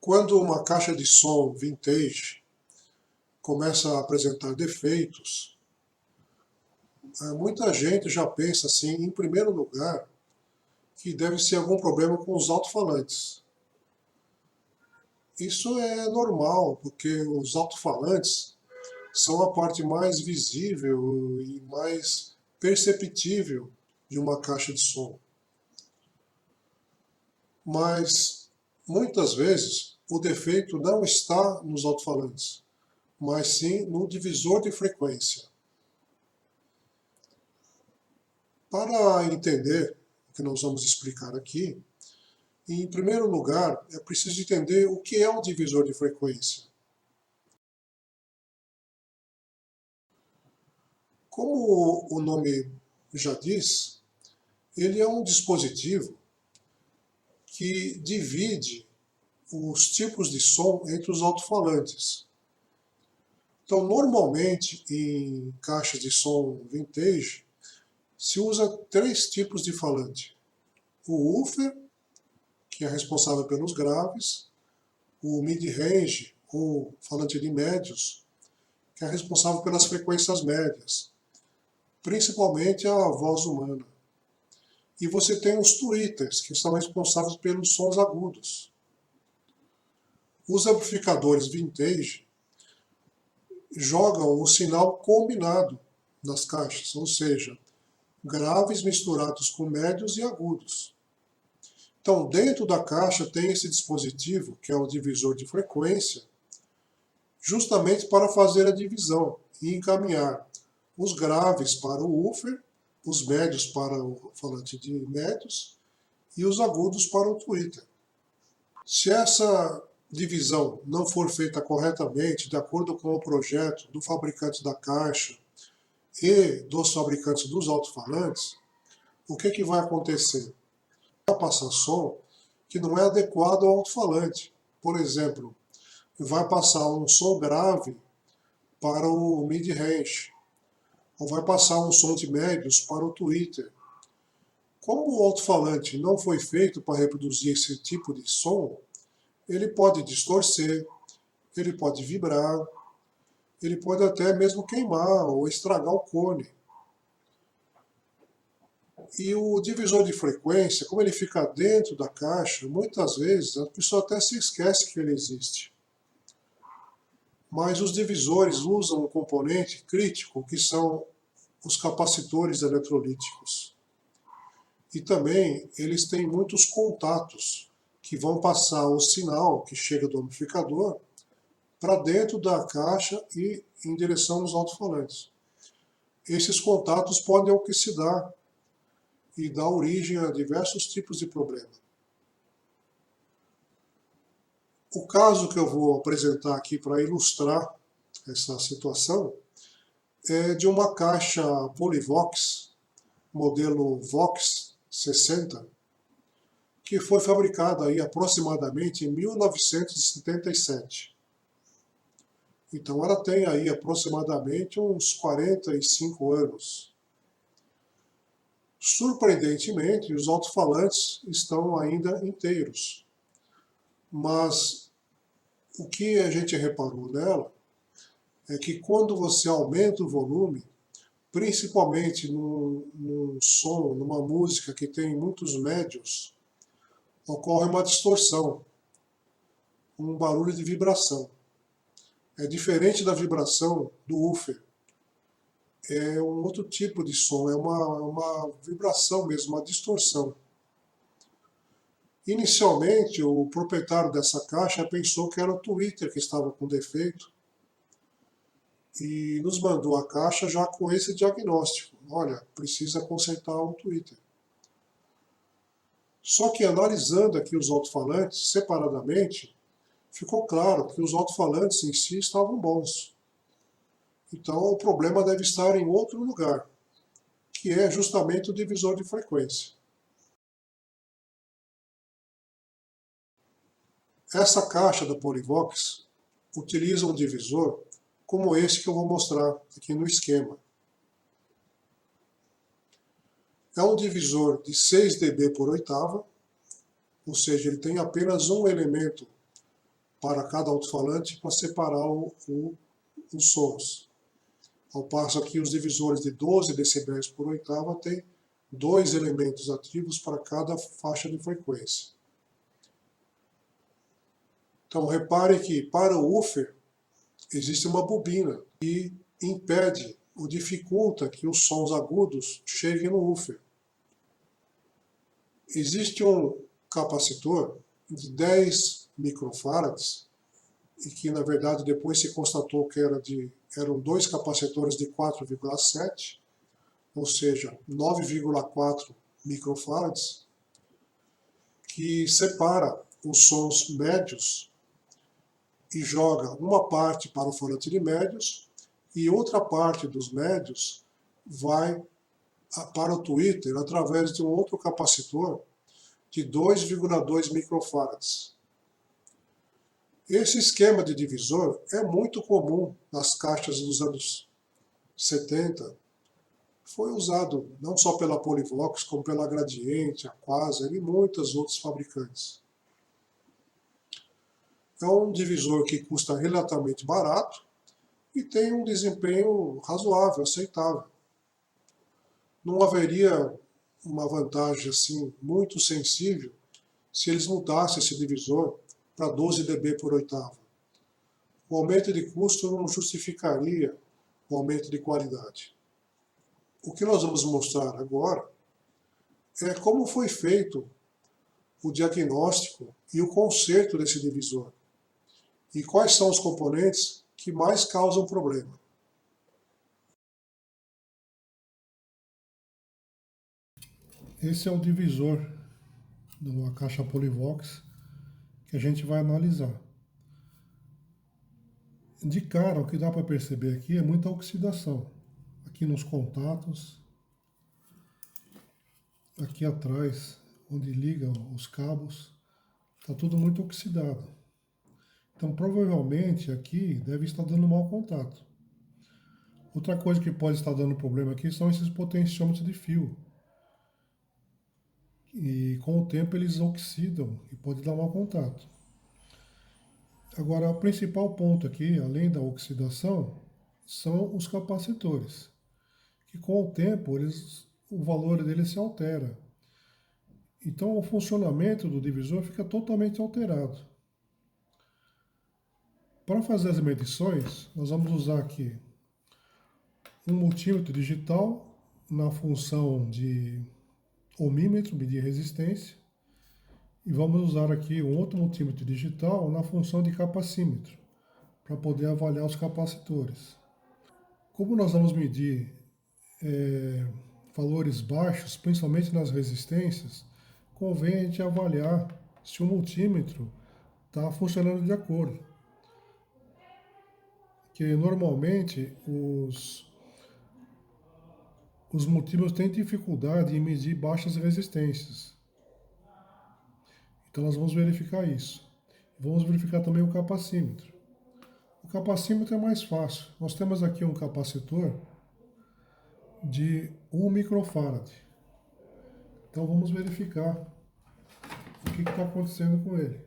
Quando uma caixa de som vintage começa a apresentar defeitos, muita gente já pensa assim, em primeiro lugar, que deve ser algum problema com os alto-falantes. Isso é normal, porque os alto-falantes são a parte mais visível e mais perceptível de uma caixa de som. Mas muitas vezes o defeito não está nos alto-falantes, mas sim no divisor de frequência. Para entender o que nós vamos explicar aqui, em primeiro lugar, é preciso entender o que é um divisor de frequência. Como o nome já diz, ele é um dispositivo que divide os tipos de som entre os alto-falantes. Então, normalmente, em caixas de som vintage, se usa três tipos de falante. O woofer, que é responsável pelos graves, o mid-range, ou falante de médios, que é responsável pelas frequências médias, principalmente a voz humana. E você tem os tweeters, que são responsáveis pelos sons agudos. Os amplificadores vintage jogam o sinal combinado nas caixas, ou seja, graves misturados com médios e agudos. Então, dentro da caixa tem esse dispositivo, que é o divisor de frequência, justamente para fazer a divisão e encaminhar os graves para o woofer, os médios para o falante de médios e os agudos para o tweeter. Se essa divisão não for feita corretamente, de acordo com o projeto do fabricante da caixa e dos fabricantes dos alto-falantes, o que vai acontecer? Vai passar som que não é adequado ao alto-falante. Por exemplo, vai passar um som grave para o mid-range, ou vai passar um som de médios para o tweeter. Como o alto-falante não foi feito para reproduzir esse tipo de som, ele pode distorcer, ele pode vibrar, ele pode até mesmo queimar ou estragar o cone. E o divisor de frequência, como ele fica dentro da caixa, muitas vezes a pessoa até se esquece que ele existe. Mas os divisores usam um componente crítico, que são os capacitores eletrolíticos. E também eles têm muitos contatos que vão passar o sinal que chega do amplificador para dentro da caixa e em direção aos alto-falantes. Esses contatos podem oxidar e dar origem a diversos tipos de problema. O caso que eu vou apresentar aqui para ilustrar essa situação é de uma caixa Polyvox, modelo Vox 60, que foi fabricada aí aproximadamente em 1977. Então ela tem aí aproximadamente uns 45 anos. Surpreendentemente, os alto-falantes estão ainda inteiros. Mas o que a gente reparou nela é que quando você aumenta o volume, principalmente num som, numa música que tem muitos médios, ocorre uma distorção, um barulho de vibração. É diferente da vibração do woofer. É um outro tipo de som, é uma vibração mesmo, uma distorção. Inicialmente, o proprietário dessa caixa pensou que era o tweeter que estava com defeito e nos mandou a caixa já com esse diagnóstico. Olha, precisa consertar o tweeter. Só que analisando aqui os alto-falantes separadamente, ficou claro que os alto-falantes em si estavam bons. Então o problema deve estar em outro lugar, que é justamente o divisor de frequência. Essa caixa da Polyvox utiliza um divisor como esse que eu vou mostrar aqui no esquema. É um divisor de 6 dB por oitava, ou seja, ele tem apenas um elemento para cada alto-falante para separar os sons. Ao passo que os divisores de 12 decibéis por oitava têm 2 elementos ativos para cada faixa de frequência. Então repare que para o woofer existe uma bobina que impede ou dificulta que os sons agudos cheguem no woofer. Existe um capacitor de 10 microfarads, e que na verdade depois se constatou que eram dois capacitores de 4,7, ou seja, 9,4 microfarads, que separa os sons médios e joga uma parte para o falante de médios e outra parte dos médios vai para o tweeter através de um outro capacitor de 2,2 microfarads. Esse esquema de divisor é muito comum nas caixas dos anos 70. Foi usado não só pela Polivox, como pela Gradiente, a Quasar e muitos outros fabricantes. É um divisor que custa relativamente barato e tem um desempenho razoável, aceitável. Não haveria uma vantagem assim muito sensível se eles mudassem esse divisor para 12 dB por oitava. O aumento de custo não justificaria o aumento de qualidade. O que nós vamos mostrar agora é como foi feito o diagnóstico e o conserto desse divisor e quais são os componentes que mais causam problema. Esse é o divisor da caixa Polivox que a gente vai analisar. De cara, o que dá para perceber aqui é muita oxidação. Aqui nos contatos, aqui atrás, onde ligam os cabos, está tudo muito oxidado. Então, provavelmente, aqui deve estar dando mau contato. Outra coisa que pode estar dando problema aqui são esses potenciômetros de fio. E com o tempo eles oxidam e pode dar mau contato. Agora, o principal ponto aqui, além da oxidação, são os capacitores, que com o tempo o valor deles se altera. Então o funcionamento do divisor fica totalmente alterado. Para fazer as medições, nós vamos usar aqui um multímetro digital na função de ohmímetro, medir resistência, e vamos usar aqui um outro multímetro digital na função de capacímetro, para poder avaliar os capacitores. Como nós vamos medir valores baixos, principalmente nas resistências, convém a gente avaliar se o multímetro está funcionando de acordo. Porque normalmente os multímetros têm dificuldade em medir baixas resistências. Então nós vamos verificar isso. Vamos verificar também o capacímetro. O capacímetro é mais fácil. Nós temos aqui um capacitor de 1 microfarad. Então vamos verificar o que está acontecendo com ele.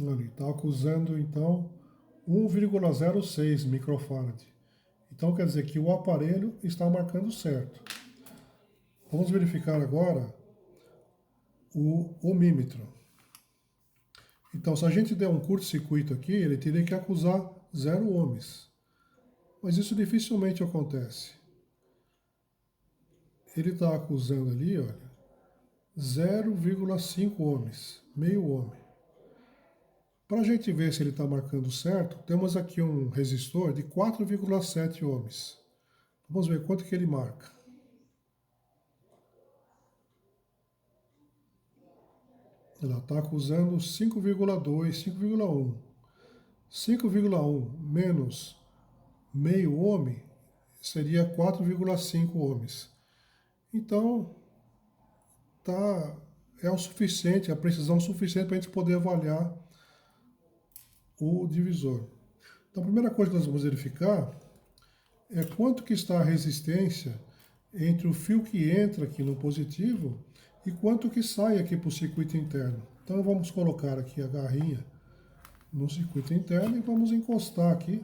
Ali, está acusando então 1,06 microfarad. Então quer dizer que o aparelho está marcando certo. Vamos verificar agora o ohmímetro. Então, se a gente der um curto-circuito aqui, ele teria que acusar 0 ohms. Mas isso dificilmente acontece. Ele está acusando ali, olha, 0,5 ohms, meio ohm. Para a gente ver se ele está marcando certo, temos aqui um resistor de 4,7 ohms. Vamos ver quanto que ele marca. Ela está acusando 5,2, 5,1. 5,1 menos meio ohm seria 4,5 ohms. Então, é o suficiente, a precisão suficiente para a gente poder avaliar o divisor. Então, a primeira coisa que nós vamos verificar é quanto que está a resistência entre o fio que entra aqui no positivo e quanto que sai aqui para o circuito interno. Então vamos colocar aqui a garrinha no circuito interno e vamos encostar aqui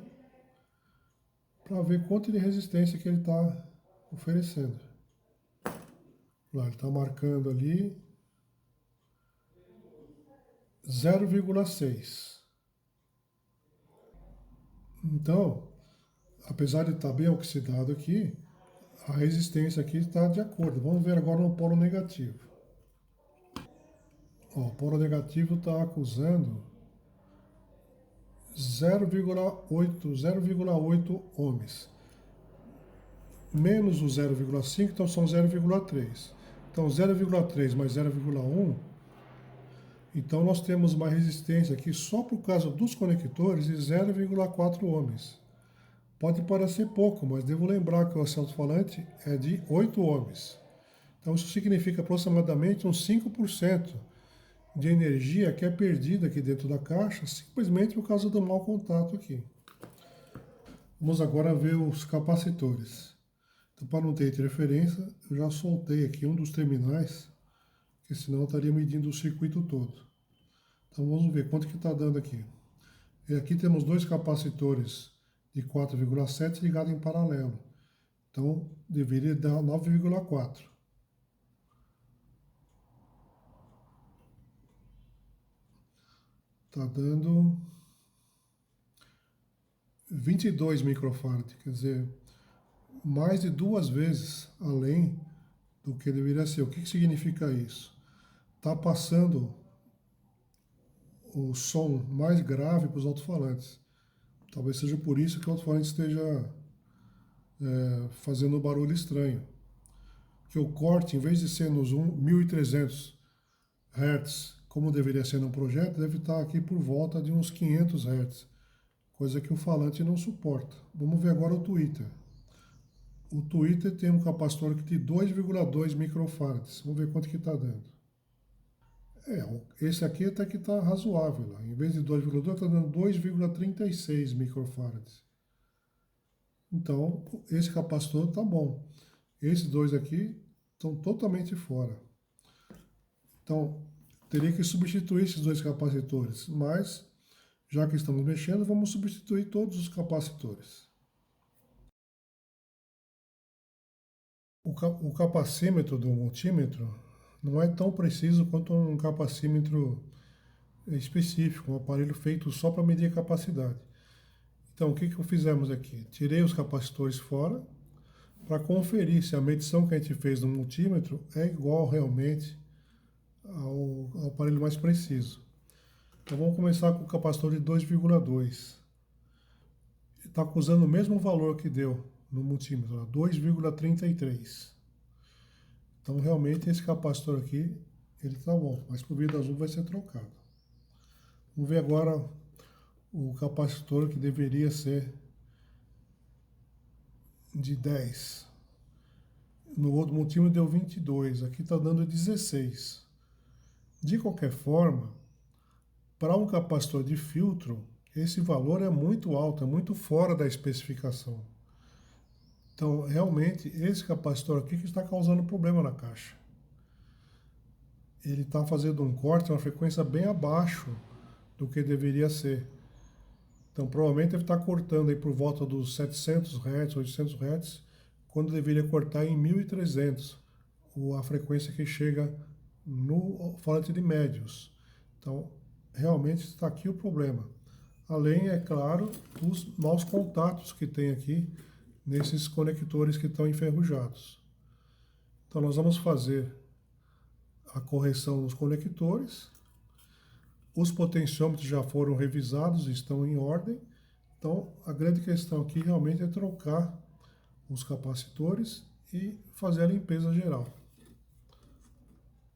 para ver quanto de resistência que ele está oferecendo. Lá, ele está marcando ali 0,6. Então, apesar de estar bem oxidado aqui, a resistência aqui está de acordo. Vamos ver agora no polo negativo. Ó, o polo negativo está acusando 0,8 ohms. Menos o 0,5, então são 0,3. Então 0,3 mais 0,1, então nós temos uma resistência aqui só por causa dos conectores de 0,4 ohms. Pode parecer pouco, mas devo lembrar que o alto-falante é de 8 ohms. Então isso significa aproximadamente uns 5% de energia que é perdida aqui dentro da caixa, simplesmente por causa do mau contato aqui. Vamos agora ver os capacitores. Então, para não ter interferência, eu já soltei aqui um dos terminais, porque senão eu estaria medindo o circuito todo. Então vamos ver quanto que está dando aqui. E aqui temos dois capacitores de 4,7 ligados em paralelo. Então deveria dar 9,4. Está dando 22 microfarad, quer dizer, mais de 2 vezes além do que deveria ser. O que significa isso? Está passando o som mais grave para os alto-falantes. Talvez seja por isso que o alto-falante esteja fazendo um barulho estranho. Que o corte, em vez de ser nos 1300 Hz, como deveria ser no projeto, deve estar aqui por volta de uns 500 Hz, coisa que o falante não suporta. Vamos ver agora o tweeter. O tweeter tem um capacitor aqui de 2,2 microfarads. Vamos ver quanto que está dando. Esse aqui até que está razoável. Lá. Em vez de 2,2, está dando 2,36 microfarads. Então, esse capacitor está bom. Esses dois aqui estão totalmente fora. Então, teria que substituir esses dois capacitores. Mas, já que estamos mexendo, vamos substituir todos os capacitores. O capacímetro do multímetro não é tão preciso quanto um capacímetro específico, um aparelho feito só para medir a capacidade. Então, o que fizemos aqui? Tirei os capacitores fora para conferir se a medição que a gente fez no multímetro é igual realmente ao aparelho mais preciso. Então, vamos começar com o capacitor de 2,2. Está acusando o mesmo valor que deu no multímetro, 2,33. Então, realmente, esse capacitor aqui, ele está bom, mas por vida azul vai ser trocado. Vamos ver agora o capacitor que deveria ser de 10. No outro multímetro deu 22, aqui está dando 16. De qualquer forma, para um capacitor de filtro, esse valor é muito alto, é muito fora da especificação. Então, realmente, esse capacitor aqui que está causando problema na caixa. Ele está fazendo um corte, uma frequência bem abaixo do que deveria ser. Então, provavelmente ele está cortando aí por volta dos 700 Hz, 800 Hz, quando deveria cortar em 1300, a frequência que chega no falante de médios. Então, realmente está aqui o problema. Além, é claro, dos maus contatos que tem aqui nesses conectores que estão enferrujados. Então, nós vamos fazer a correção nos conectores. Os potenciômetros já foram revisados, estão em ordem. Então, a grande questão aqui realmente é trocar os capacitores e fazer a limpeza geral.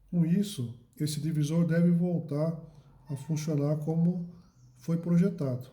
Com isso, esse divisor deve voltar a funcionar como foi projetado.